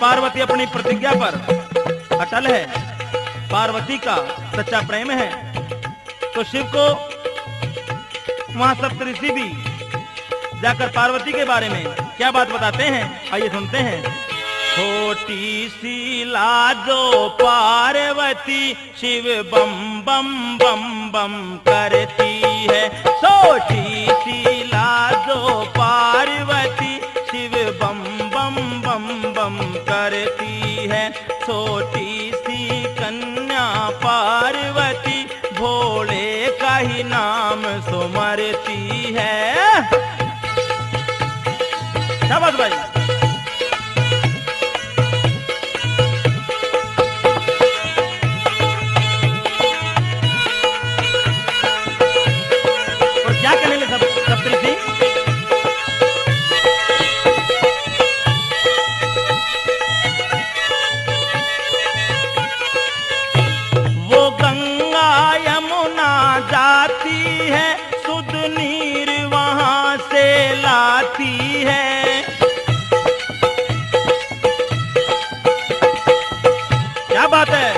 पार्वती अपनी प्रतिज्ञा पर अटल है, पार्वती का सच्चा प्रेम है, तो शिव को वहां सप्तऋषि भी जाकर पार्वती के बारे में क्या बात बताते हैं, आइए सुनते हैं। छोटी सी लाजो पार्वती शिव बम बम बम बम करती है। छोटी सी लाजो पार्वती शिव बम बम बम बम करती है। छोटी सी कन्या पार्वती भोले का ही नाम सुमरती है। शाबाश भाई। क्या बात है।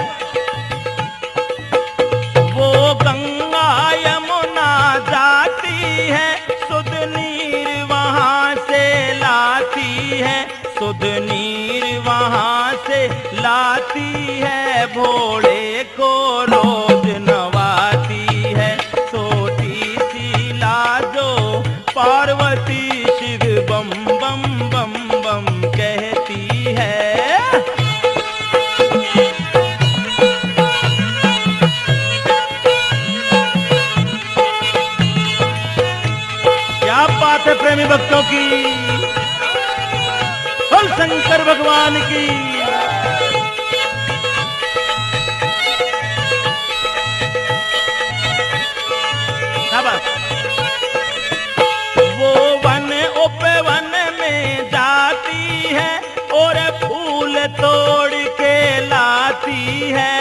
वो गंगा यमुना जाती है, सुध नीर वहां से लाती है, सुध नीर वहां से लाती है, भोले को रोज नवाती है। छोटी सी लाजो पार्वती शिव बम बम बम बम कहती है। क्या बात है प्रेमी भक्तों की, बोल शंकर भगवान की। वो वन उपवन में जाती है और फूल तोड़ के लाती है।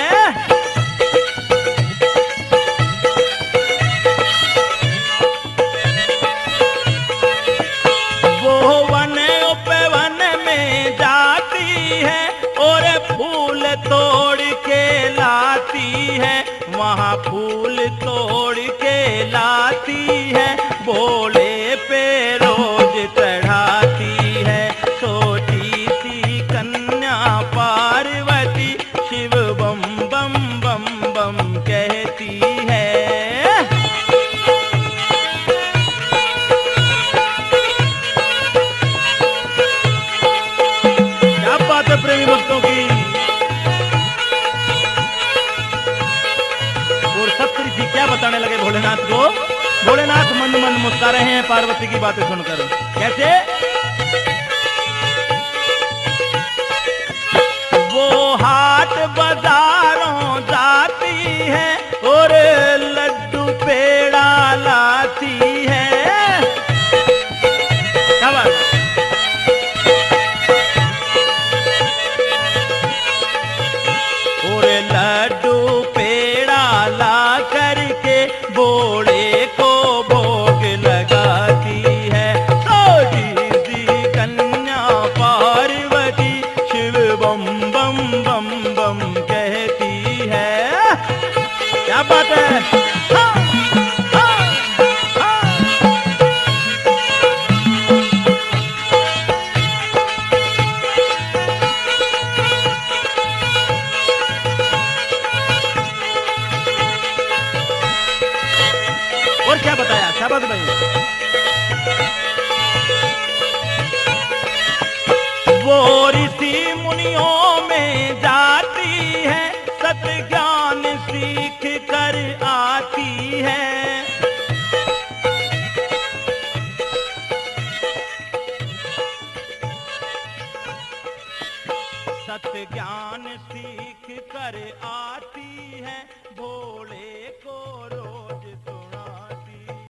वो वन उपवन में जाती है और फूल तोड़ के लाती है, वहाँ फूल तोड़ के लाती है, भोले पे रोज चढ़ाती है। छोटी सी कन्या पार्वती शिव बम बम बम बम कहती है। क्या बात है प्रेमी भक्तों की। और सप्तऋषि क्या बताने लगे भोलेनाथ को। भोलेनाथ मन मन मुस्कुरा रहे हैं पार्वती की बातें सुनकर। कैसे? वो हाट बाजारों जाती है और लड्डू पेड़ा लाती है। और लड्डू पेड़ा ला करके भोले को भोग लगाती है। छोटी सी कन्या पार्वती शिव बम बम बम बम कहती है। क्या बात है। और क्या बताया, शाबाश भाई। वो ऋषि मुनियों में जाती है, सत ज्ञान सीख कर आती है। सत ज्ञान सीख कर